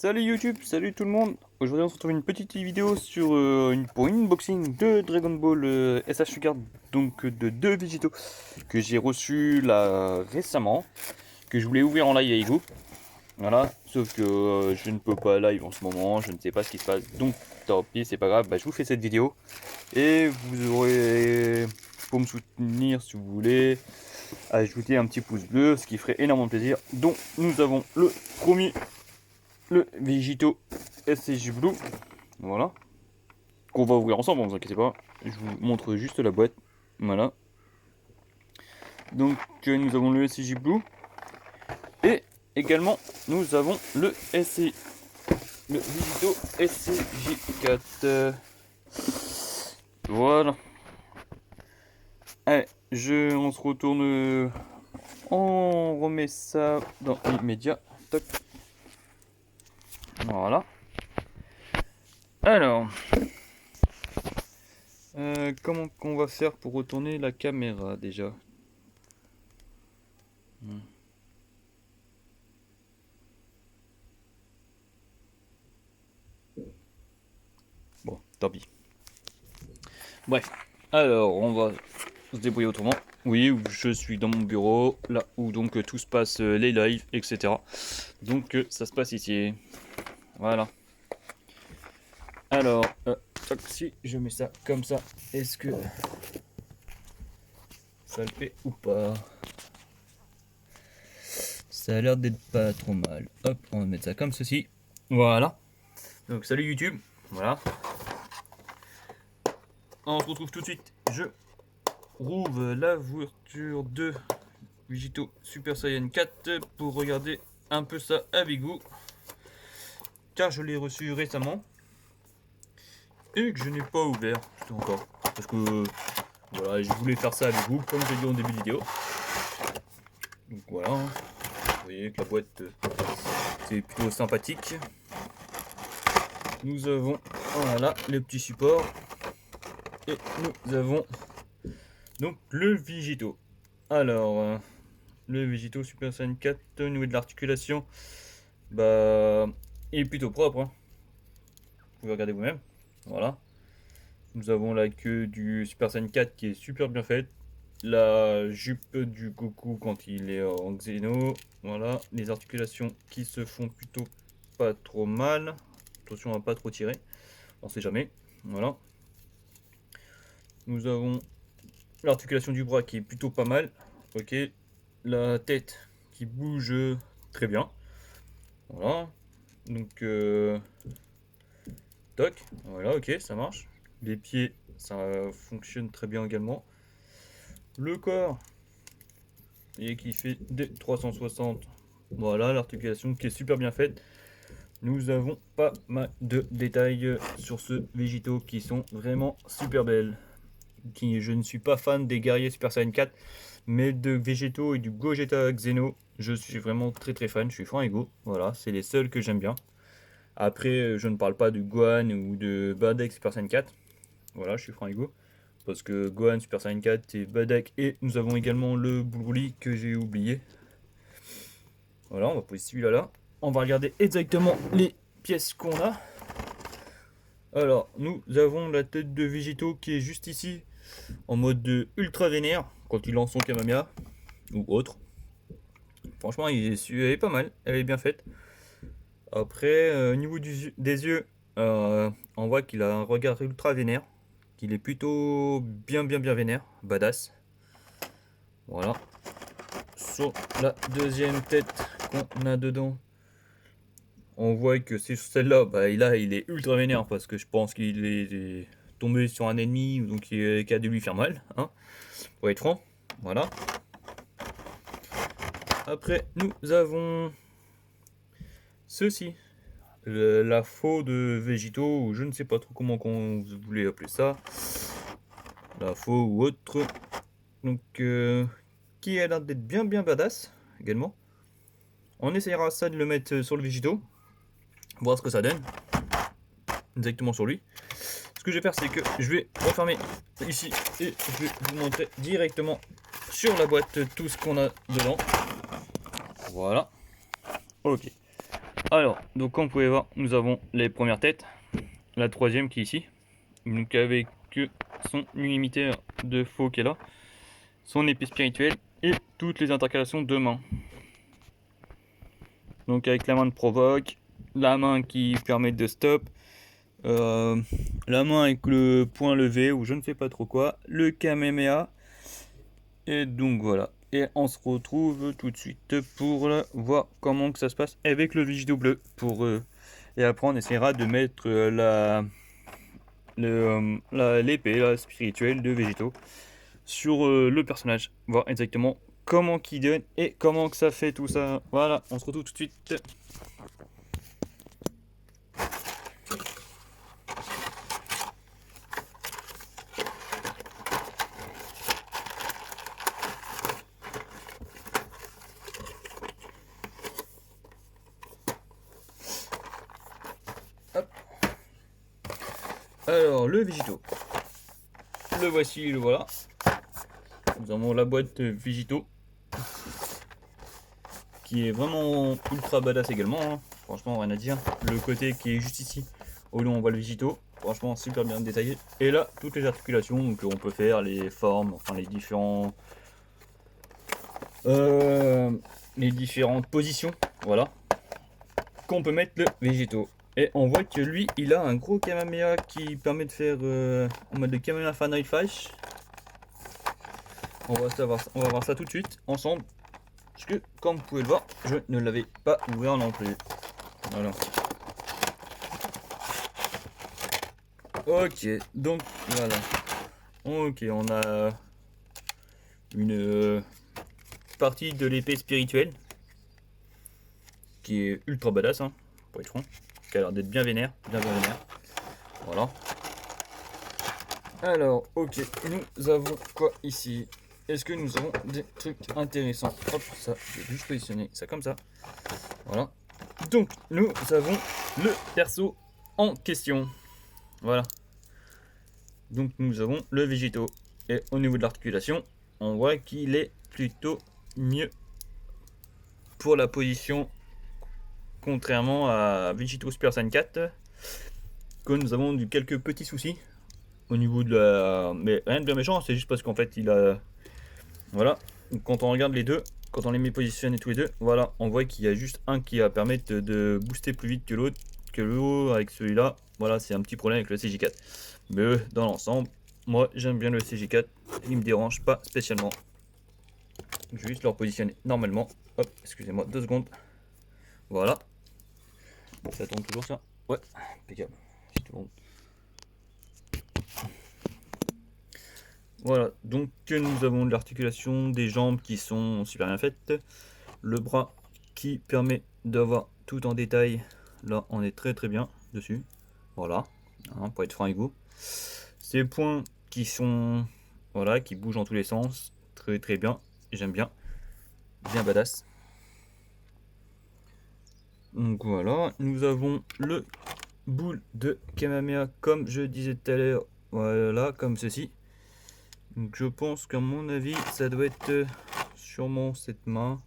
Salut YouTube, salut tout le monde. Aujourd'hui on se retrouve une petite vidéo sur pour une unboxing de Dragon Ball SH Card, donc de deux végétaux que j'ai reçus là récemment, que je voulais ouvrir en live avec vous. Voilà, sauf que je ne peux pas live en ce moment, je ne sais pas ce qui se passe, donc tant pis, c'est pas grave, je vous fais cette vidéo et vous aurez, pour me soutenir si vous voulez, ajouter un petit pouce bleu, ce qui ferait énormément plaisir. Donc nous avons le premier, le Végito SCJ Blue, voilà, qu'on va ouvrir ensemble, ne vous inquiétez pas, je vous montre juste la boîte, voilà. Donc nous avons le SCJ Blue, et également nous avons le Végito SCJ4, voilà. Allez, on se retourne, on remet ça dans l'immédiat, toc. Voilà. Alors, comment qu'on va faire pour retourner la caméra déjà? Bon, tant pis. Bref, alors on va se débrouiller autrement. Oui, je suis dans mon bureau, là où donc tout se passe, les lives, etc. Donc ça se passe ici. Voilà. Alors, toc, si je mets ça comme ça, est-ce que ça le fait ou pas? Ça a l'air d'être pas trop mal. Hop, on va mettre ça comme ceci. Voilà. Donc salut YouTube. Voilà. On se retrouve tout de suite. Je rouvre la voiture de Végito Super Saiyan 4 pour regarder un peu ça avec vous. Car je l'ai reçu récemment. Et que je n'ai pas ouvert encore. Parce que voilà, je voulais faire ça avec vous comme j'ai dit en début de vidéo. Donc voilà. Vous voyez que la boîte c'est plutôt sympathique. Nous avons voilà les petits supports. Et nous avons donc le Végito. Alors, le Végito Super Saiyan 4 au niveau de l'articulation, bah, il est plutôt propre. Hein. Vous pouvez regarder vous-même. Voilà. Nous avons la queue du Super Saiyan 4 qui est super bien faite. La jupe du Goku quand il est en Xeno. Voilà. Les articulations qui se font plutôt pas trop mal. Attention à pas trop tirer. On sait jamais. Voilà. Nous avons l'articulation du bras qui est plutôt pas mal. Ok. La tête qui bouge très bien. Voilà. Donc, toc. Voilà, ok, ça marche. Les pieds, ça fonctionne très bien également. Le corps, et qui fait des 360. Voilà, l'articulation qui est super bien faite. Nous avons pas mal de détails sur ce Végito qui sont vraiment super belles. Je ne suis pas fan des guerriers Super Saiyan 4, mais de Végéto et du Gogeta Xeno, je suis vraiment très fan. Je suis franc et go. Voilà, c'est les seuls que j'aime bien. Après, je ne parle pas de Gohan ou de Bardock Super Saiyan 4. Voilà, je suis franc et go. Parce que Gohan Super Saiyan 4 et Bardock, et nous avons également le Broly que j'ai oublié. Voilà, on va poser celui-là là. On va regarder exactement les pièces qu'on a. Alors, nous avons la tête de Végéto qui est juste ici, en mode de ultra vénère, quand il lance son Kamehameha, ou autre. Franchement, elle est pas mal, elle est bien faite. Après, au niveau des yeux, on voit qu'il a un regard ultra vénère, qu'il est plutôt bien vénère, badass. Voilà. Sur la deuxième tête qu'on a dedans, on voit que c'est celle-là, bah, il est ultra vénère parce que je pense qu'il est tombé sur un ennemi, donc qui a dû lui faire mal, hein, pour être franc. Voilà. Après, nous avons ceci, la faux de Végito, ou je ne sais pas trop comment vous voulez appeler ça, la faux ou autre, donc qui a l'air d'être bien badass également. On essayera ça de le mettre sur le Végito, voir ce que ça donne exactement sur lui. Ce que je vais faire, c'est que je vais refermer ici et je vais vous montrer directement sur la boîte tout ce qu'on a dedans. Voilà. Ok. Alors, donc comme vous pouvez voir, nous avons les premières têtes, la troisième qui est ici, donc avec son unimitaire de faux qui est là, son épée spirituelle et toutes les intercalations de mains. Donc avec la main de provoque, la main qui permet de stop, la main avec le point levé ou je ne sais pas trop quoi, le Kamehameha, et donc voilà. Et on se retrouve tout de suite pour voir comment que ça se passe avec le Vigito bleu. Et après on essaiera de mettre l'épée spirituelle de Végéto sur le personnage. Voir exactement comment qu'il donne et comment que ça fait tout ça. Voilà, on se retrouve tout de suite. Hop. Alors, le Végéto. Le voici, le voilà. Nous avons la boîte Végéto qui est vraiment ultra badass également, hein. Franchement rien à dire. Le côté qui est juste ici, où on voit le Végéto, franchement super bien détaillé. Et là, toutes les articulations que on peut faire, les formes, enfin les différentes positions, voilà, qu'on peut mettre le Végéto. Et on voit que lui, il a un gros Kamehameha qui permet de faire en mode de Kamehameha Final Flash. On va voir ça tout de suite ensemble. Parce que, comme vous pouvez le voir, je ne l'avais pas ouvert non plus. Voilà. Ok, donc voilà. Ok, on a une partie de l'épée spirituelle qui est ultra badass, hein, pour être franc. Qui a l'air d'être bien vénère, bien vénère. Voilà. Alors, ok, nous avons quoi ici? Est-ce que nous avons des trucs intéressants? Hop, ça, je vais juste positionner ça comme ça. Voilà. Donc, nous avons le perso en question. Voilà. Donc, nous avons le Végéto. Et au niveau de l'articulation, on voit qu'il est plutôt mieux pour la position, contrairement à Végéto Super Saiyan 4, que nous avons eu quelques petits soucis au niveau de la... Mais rien de bien méchant, c'est juste parce qu'en fait, il a... Voilà, quand on regarde les deux, quand on les met positionnés tous les deux, voilà, on voit qu'il y a juste un qui va permettre de booster plus vite que l'autre, que l'autre avec celui-là. Voilà, c'est un petit problème avec le CJ4. Mais dans l'ensemble, moi j'aime bien le CJ4, il me dérange pas spécialement. Je vais juste le repositionner normalement. Hop, excusez-moi, 2 secondes. Voilà. Ça tourne toujours ça? Ouais, impeccable. Voilà, donc nous avons l'articulation des jambes qui sont super bien faites. Le bras qui permet d'avoir tout en détail. Là, on est très très bien dessus. Voilà, hein, pour être franc avec vous. Ces points qui sont... Voilà, qui bougent dans tous les sens. Très très bien, j'aime bien. Bien badass. Donc voilà, nous avons le boule de Kamehameha comme je disais tout à l'heure. Voilà, comme ceci. Donc je pense qu'à mon avis, ça doit être sûrement cette main.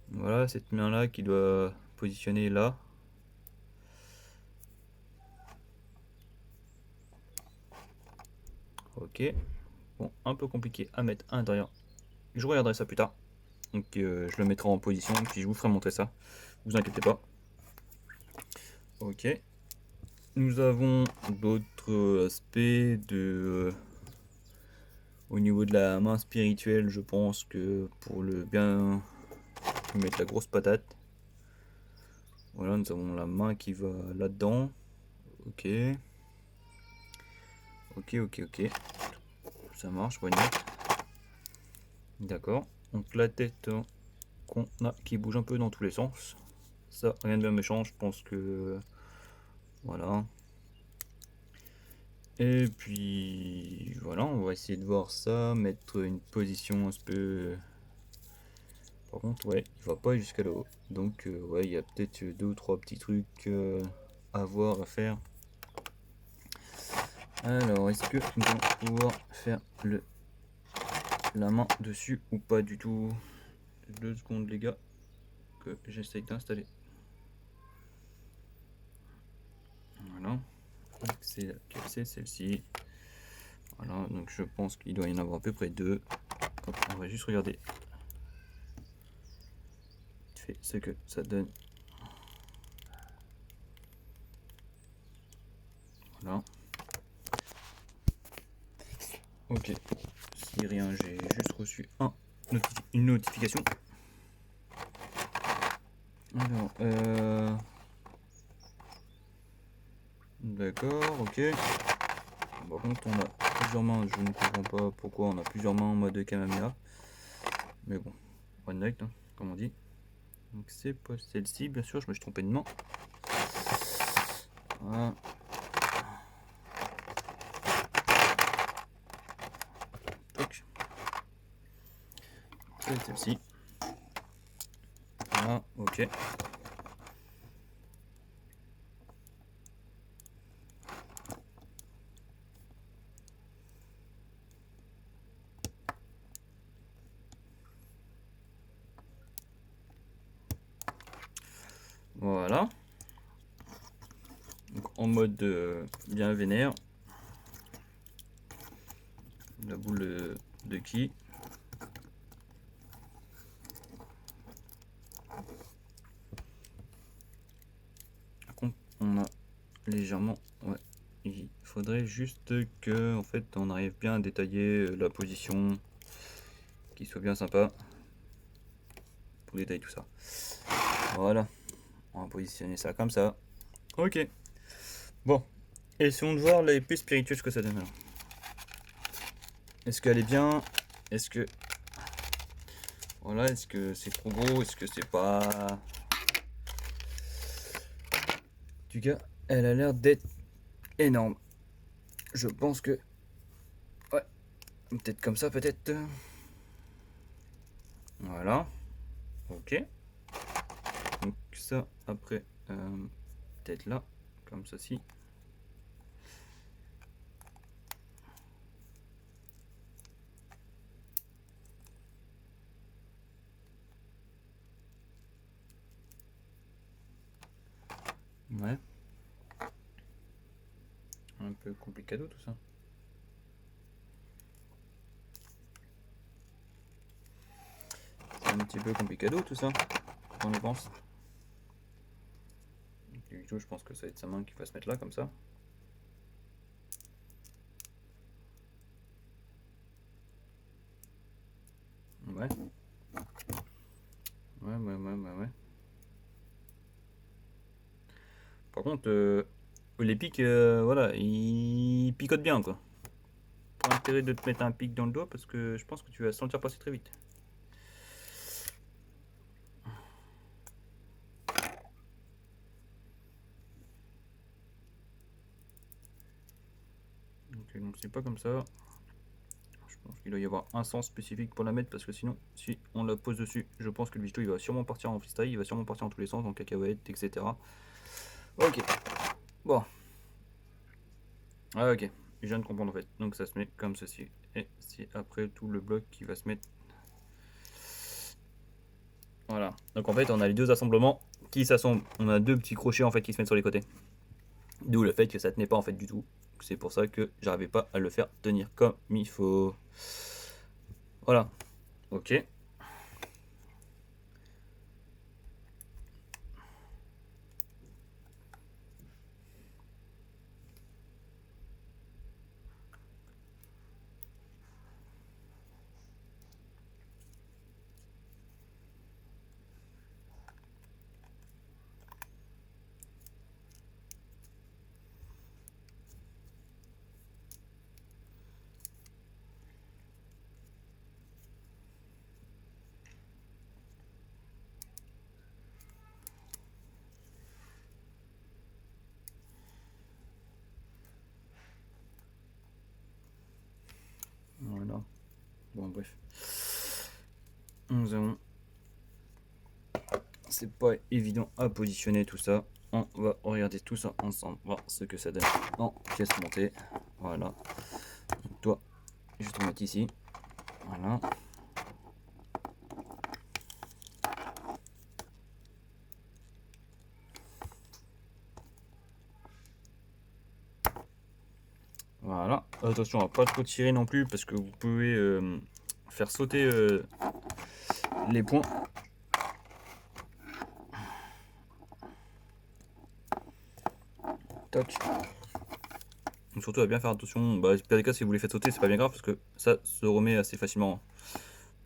Voilà, cette main là qui doit positionner là. Ok. Bon, un peu compliqué à mettre à l'intérieur. Je regarderai ça plus tard. Donc je le mettrai en position puis je vous ferai montrer ça. Vous inquiétez pas. Ok. Nous avons d'autres aspects de... au niveau de la main spirituelle, je pense que pour le bien mettre la grosse patate. Voilà, nous avons la main qui va là-dedans. Ok. Ok. Ça marche, voyons. D'accord. Donc la tête qu'on a qui bouge un peu dans tous les sens. Ça, rien de bien méchant, je pense que... Voilà. Et puis voilà, on va essayer de voir ça, mettre une position un peu... Par contre, ouais, il va pas jusqu'à là-haut. Donc ouais, il y a peut-être 2 ou 3 petits trucs à voir, à faire. Alors, est-ce que nous allons pouvoir faire la main dessus ou pas du tout? 2 secondes les gars, que j'essaye d'installer c'est laquelle? C'est celle-ci. Voilà, donc je pense qu'il doit y en avoir à peu près 2. Hop, on va juste regarder fait ce que ça donne. Voilà. Ok. Si rien, j'ai juste reçu une notification. Alors, d'accord, ok. Par contre, on a plusieurs mains. Je ne comprends pas pourquoi on a plusieurs mains en mode Kamehameha. Mais bon, one night, hein, comme on dit. Donc c'est pas celle-ci, bien sûr, je me suis trompé de main. Voilà. Donc, c'est celle-ci. Voilà, ok. Voilà. Donc en mode bien vénère. La boule de ki. Par contre, on a légèrement... Ouais. Il faudrait juste que en fait on arrive bien à détailler la position, qui soit bien sympa pour détailler tout ça. Voilà, on va positionner ça comme ça. Ok. Bon, essayons de voir l'épée spirituelle ce que ça donne. Est-ce qu'elle est bien? Est-ce que voilà, est-ce que c'est trop gros? Est-ce que c'est pas? En tout cas, elle a l'air d'être énorme. Je pense que ouais, peut-être comme ça, peut-être. Voilà. Ok. Donc ça après peut-être là, comme ceci. Ouais. Un peu complicado tout ça. C'est un petit peu complicado tout ça. On y pense. Du coup, je pense que ça va être sa main qui va se mettre là comme ça. Ouais. Ouais. Par contre, les pics, voilà, ils picotent bien quoi. Pas intérêt de te mettre un pic dans le doigt parce que je pense que tu vas sentir passer très vite. Ok, donc c'est pas comme ça. Je pense qu'il doit y avoir un sens spécifique pour la mettre parce que sinon, si on la pose dessus, je pense que le bijoux il va sûrement partir en freestyle, il va sûrement partir en tous les sens, en cacahuètes, etc. Ok, bon. Ah ok, je viens de comprendre en fait. Donc ça se met comme ceci. Et c'est après tout le bloc qui va se mettre. Voilà. Donc en fait on a les deux assemblements qui s'assemblent. On a deux petits crochets en fait qui se mettent sur les côtés. D'où le fait que ça tenait pas en fait du tout. C'est pour ça que j'arrivais pas à le faire tenir comme il faut. Voilà. Ok. Voilà. Bon bref. Nous avons... C'est pas évident à positionner tout ça. On va regarder tout ça ensemble, voir ce que ça donne en pièce montée. Voilà. Donc toi, je te mets ici. Voilà. Voilà. Attention à pas trop tirer non plus parce que vous pouvez faire sauter les points. Toc. Donc surtout à bien faire attention. Bah, pire des cas, si vous les faites sauter, c'est pas bien grave parce que ça se remet assez facilement.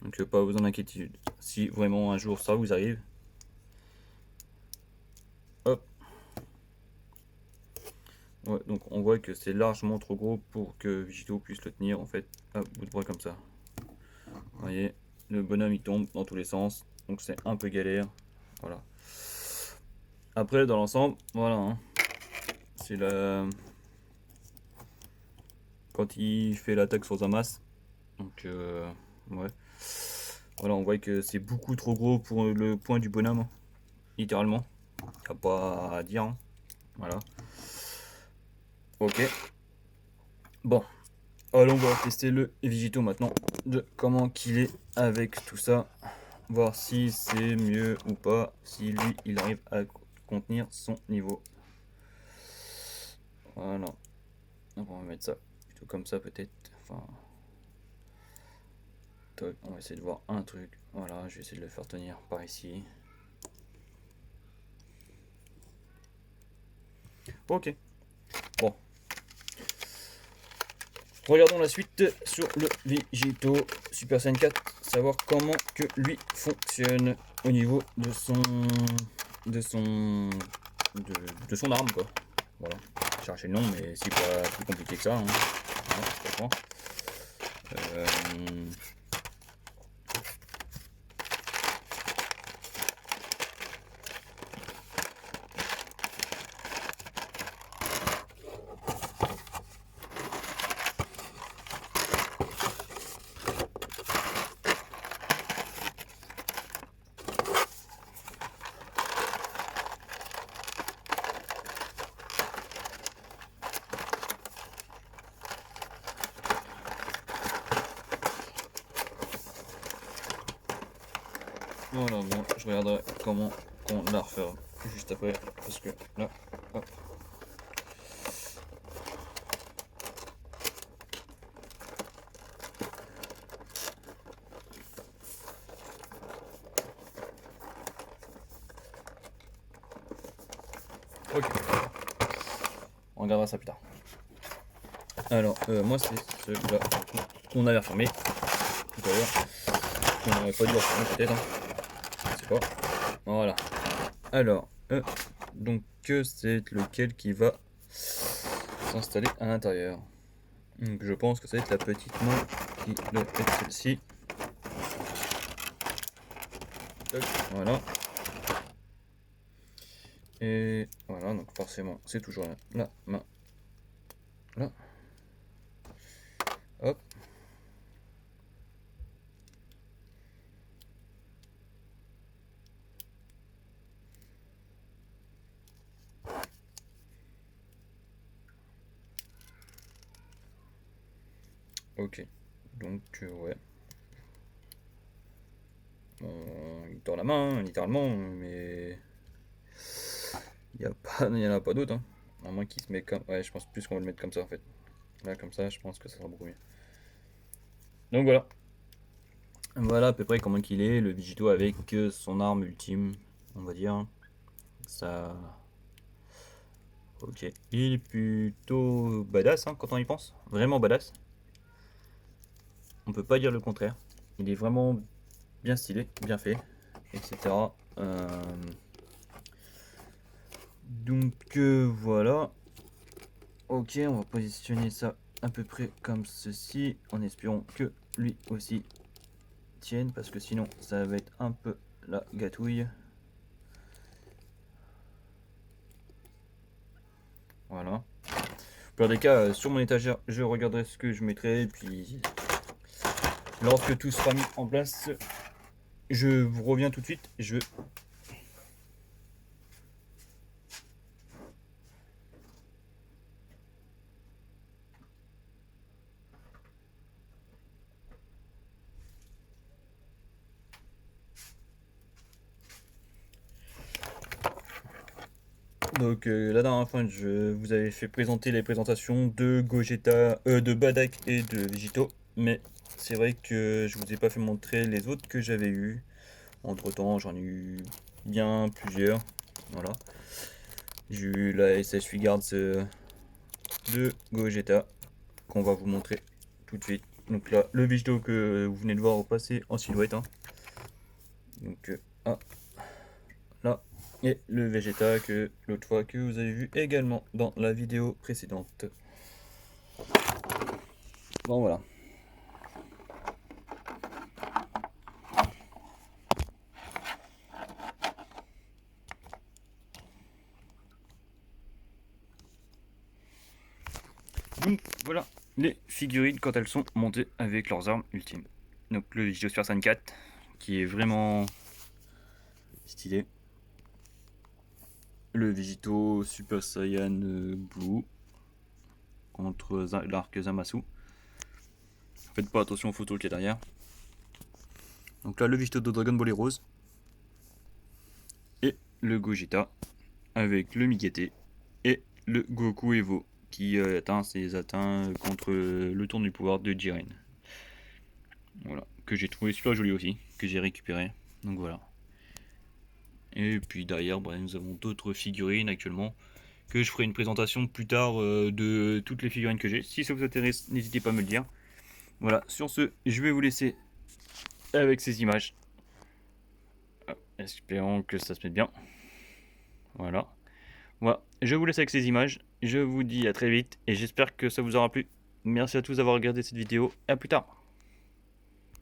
Donc pas besoin d'inquiétude. Si vraiment un jour ça vous arrive, hop. Ouais, donc on voit que c'est largement trop gros pour que Vigito puisse le tenir en fait à bout de bras comme ça. Vous voyez, le bonhomme il tombe dans tous les sens, donc c'est un peu galère. Voilà. Après dans l'ensemble, voilà. Hein, c'est la quand il fait l'attaque sur Zamas. Donc ouais. Voilà, on voit que c'est beaucoup trop gros pour le point du bonhomme, hein, littéralement. Y a pas à dire. Hein. Voilà. Ok. Bon. Allons voir tester le Vigito maintenant. De comment qu'il est avec tout ça. Voir si c'est mieux ou pas. Si lui il arrive à contenir son niveau. Voilà. Donc on va mettre ça plutôt comme ça peut-être. Enfin. On va essayer de voir un truc. Voilà, je vais essayer de le faire tenir par ici. Ok. Bon. Regardons la suite sur le Vigito Super Saiyan 4, savoir comment que lui fonctionne au niveau de son de son arme quoi. Voilà. Chercher le nom, mais c'est pas plus compliqué que ça. Hein. Voilà, voilà, bon, je regarderai comment on la refera juste après, parce que là, hop. Ok, on regardera ça plus tard. Alors, moi c'est celui-là qu'on avait refermé tout à l'heure. On n'aurait pas dû refermer peut-être, hein. Je sais pas. Voilà. Alors, donc c'est lequel qui va s'installer à l'intérieur. Donc je pense que ça va être la petite main qui doit être celle-ci. Voilà. Et voilà, donc forcément c'est toujours la main. Là. Hop. Ok. Donc ouais. Il tord la main, hein, littéralement, mais il n'y en a pas d'autre. Hein. À moins qu'il se met comme. Ouais, je pense plus qu'on va le mettre comme ça en fait. Là, comme ça, je pense que ça sera beaucoup mieux. Donc voilà. Voilà à peu près comment qu'il est, le Vigito avec son arme ultime, on va dire. Ça. Ok. Il est plutôt badass hein, quand on y pense. Vraiment badass. On peut pas dire le contraire. Il est vraiment bien stylé, bien fait, etc. Donc voilà. Ok, on va positionner ça à peu près comme ceci, en espérant que lui aussi tienne, parce que sinon ça va être un peu la gâtouille. Voilà. Pour des cas, sur mon étagère, je regarderai ce que je mettrai, et puis lorsque tout sera mis en place, je vous reviens tout de suite. Donc la dernière fois, je vous avais fait présenter les présentations de Gogeta, de Badak et de Vegito, mais c'est vrai que je vous ai pas fait montrer les autres que j'avais eu. Entre temps, j'en ai eu bien plusieurs. Voilà. J'ai eu la SH Guards de Gogeta qu'on va vous montrer tout de suite. Donc là, le Vegito que vous venez de voir passer en silhouette. Hein. Donc là, et le Vegeta que l'autre fois que vous avez vu également dans la vidéo précédente. Bon voilà. Donc voilà les figurines quand elles sont montées avec leurs armes ultimes. Donc le Vegito Super Saiyan 4 qui est vraiment stylé. Le Vegito Super Saiyan Blue contre l'arc Zamasu. Faites pas attention aux photos qu'il y a derrière. Donc là le Vegito de Dragon Ball Rose. Et le Gogeta avec le Migete et le Goku Evo qui atteint contre le tour du pouvoir de Jiren. Voilà, que j'ai trouvé super joli aussi, que j'ai récupéré. Donc voilà. Et puis derrière, nous avons d'autres figurines actuellement que je ferai une présentation plus tard de toutes les figurines que j'ai. Si ça vous intéresse, n'hésitez pas à me le dire. Voilà, sur ce, je vais vous laisser avec ces images. Espérons que ça se mette bien. Voilà. Voilà, je vous laisse avec ces images. Je vous dis à très vite et j'espère que ça vous aura plu. Merci à tous d'avoir regardé cette vidéo. À plus tard.